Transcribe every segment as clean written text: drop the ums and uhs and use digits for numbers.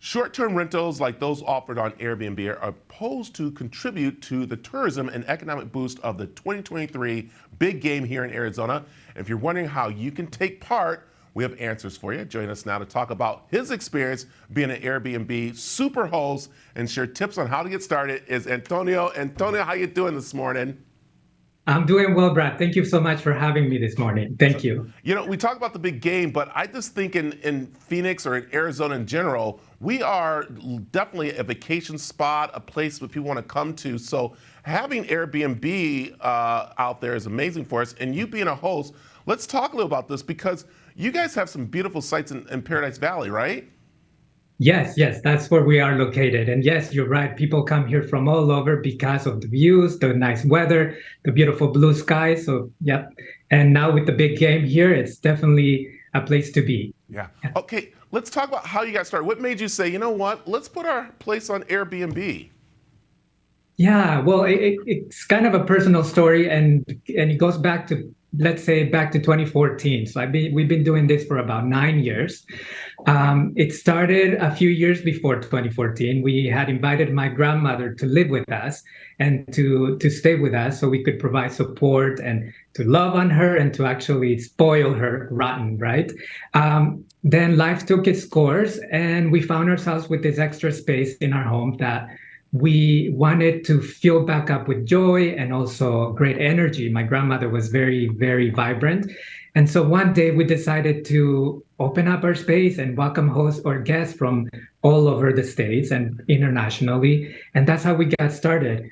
Short-term rentals like those offered on Airbnb are posed to contribute to the tourism and economic boost of the 2023 big game here in Arizona. And if you're wondering how you can take part, we have answers for you. Join us now to talk about his experience being an Airbnb Superhost and share tips on how to get started is Antonio. Antonio, how you doing this morning? I'm doing well, Brad. Thank you so much for having me this morning. Thank you. You know, we talk about the big game, but I just think in Phoenix or in Arizona in general, we are definitely a vacation spot, a place that people want to come to. So having Airbnb out there is amazing for us. And you being a host, let's talk a little about this because you guys have some beautiful sites in Paradise Valley, right? Yes, that's where we are located. And yes, you're right. People come here from all over because of the views, the nice weather, the beautiful blue sky. So, yep. And now with the big game here, it's definitely a place to be. Yeah. Okay, let's talk about how you got started. What made you say, you know what, let's put our place on Airbnb? Yeah, well, it's kind of a personal story, and it goes back to, let's say, back to 2014. So we've been doing this for about 9 years. It started a few years before 2014. We had invited my grandmother to live with us and to stay with us so we could provide support and to love on her and to actually spoil her rotten, right? Then life took its course, and we found ourselves with this extra space in our home that we wanted to fill back up with joy and also great energy. My grandmother was very, very vibrant. And so one day we decided to open up our space and welcome hosts or guests from all over the states and internationally. And that's how we got started.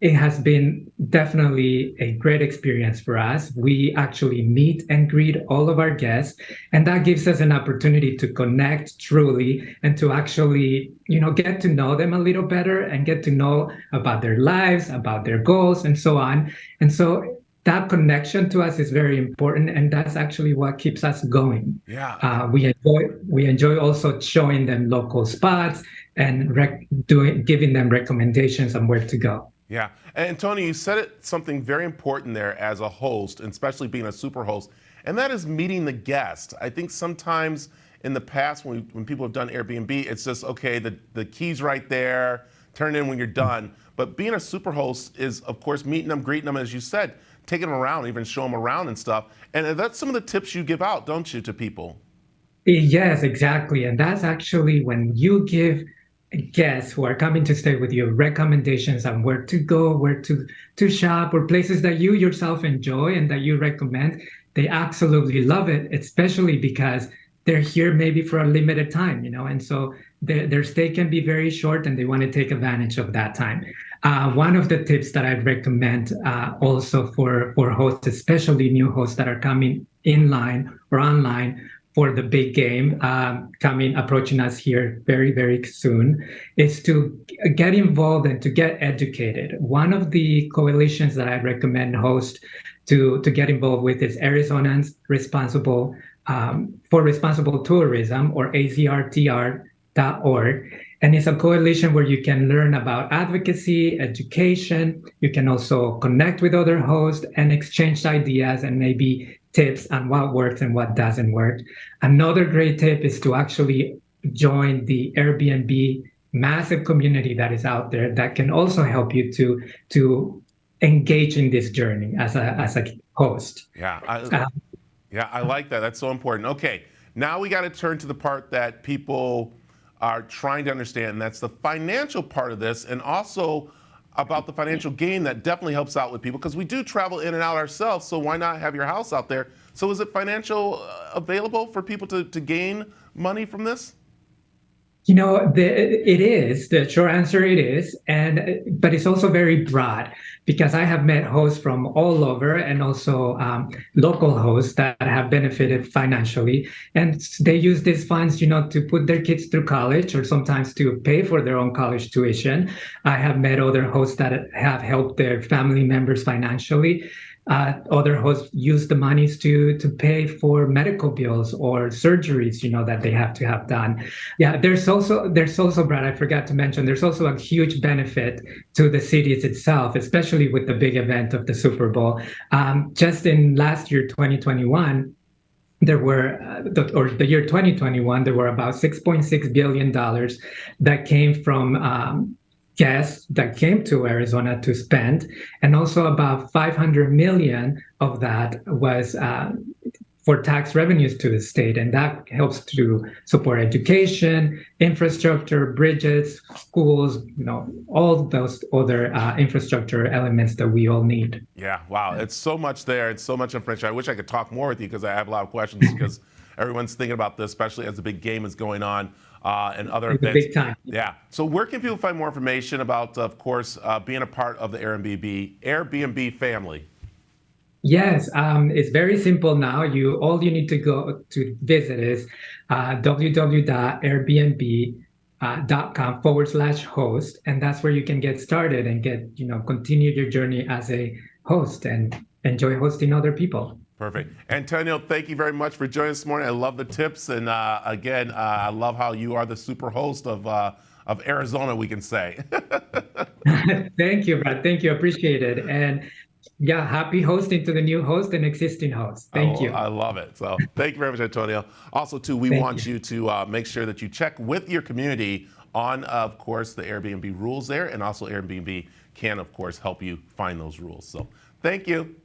It has been definitely a great experience for us. We actually meet and greet all of our guests, and that gives us an opportunity to connect truly and to actually, get to know them a little better and get to know about their lives, about their goals, and so on. And so that connection to us is very important, and that's actually what keeps us going. Yeah. We enjoy also showing them local spots and giving them recommendations on where to go. Yeah. And Tony, you said something very important there as a host, and especially being a super host, and that is meeting the guest. I think sometimes in the past when people have done Airbnb, it's just, okay, the key's right there, turn it in when you're done. But being a super host is, of course, meeting them, greeting them, as you said, taking them around, even show them around and stuff. And that's some of the tips you give out, don't you, to people? Yes, exactly. And that's actually when you give guests who are coming to stay with you recommendations on where to go, where to shop, or places that you yourself enjoy and that you recommend. They absolutely love it, especially because they're here maybe for a limited time, and so their stay can be very short and they want to take advantage of that time. One of the tips that I'd recommend also for hosts, especially new hosts that are coming in line or online for the big game approaching us here very, very soon, is to get involved and to get educated. One of the coalitions that I recommend hosts to get involved with is Arizonans for Responsible Tourism, or AZRTR.org. And it's a coalition where you can learn about advocacy, education. You can also connect with other hosts and exchange ideas and maybe tips on what works and what doesn't work. Another great tip is to actually join the Airbnb massive community that is out there that can also help you to engage in this journey as a host. Yeah, I like that. That's so important. Okay, now we got to turn to the part that people are trying to understand, and that's the financial part of this, and also about the financial gain that definitely helps out with people, because we do travel in and out ourselves, so why not have your house out there? So is it financial available for people to gain money from this? It is. The short answer, it is, but it's also very broad, because I have met hosts from all over and also local hosts that have benefited financially, and they use these funds, to put their kids through college or sometimes to pay for their own college tuition. I have met other hosts that have helped their family members financially. Other hosts use the monies to pay for medical bills or surgeries, that they have to have done. Yeah, there's also, Brad, I forgot to mention, there's also a huge benefit to the cities itself, especially with the big event of the Super Bowl. Just in last year, 2021, there were, the year 2021, there were about $6.6 billion that came from guests that came to Arizona to spend. And also about 500 million of that was for tax revenues to the state. And that helps to support education, infrastructure, bridges, schools, all those other infrastructure elements that we all need. Yeah, wow. It's so much there. It's so much information. I wish I could talk more with you because I have a lot of questions because everyone's thinking about this, especially as the big game is going on and other It's a events. big time. Yeah. So where can people find more information about, of course, being a part of the Airbnb family? Yes, it's very simple now. All you need to go to visit is www.airbnb.com/host, and that's where you can get started and continue your journey as a host and enjoy hosting other people. Perfect. Antonio, thank you very much for joining us this morning. I love the tips, and again, I love how you are the super host of Arizona, we can say. Thank you, Brad. Thank you. Appreciate it. And yeah, happy hosting to the new host and existing host. Thank you. I love it. So thank you very much, Antonio. Also, too, we want you to make sure that you check with your community on, of course, the Airbnb rules there, and also Airbnb can, of course, help you find those rules. So thank you.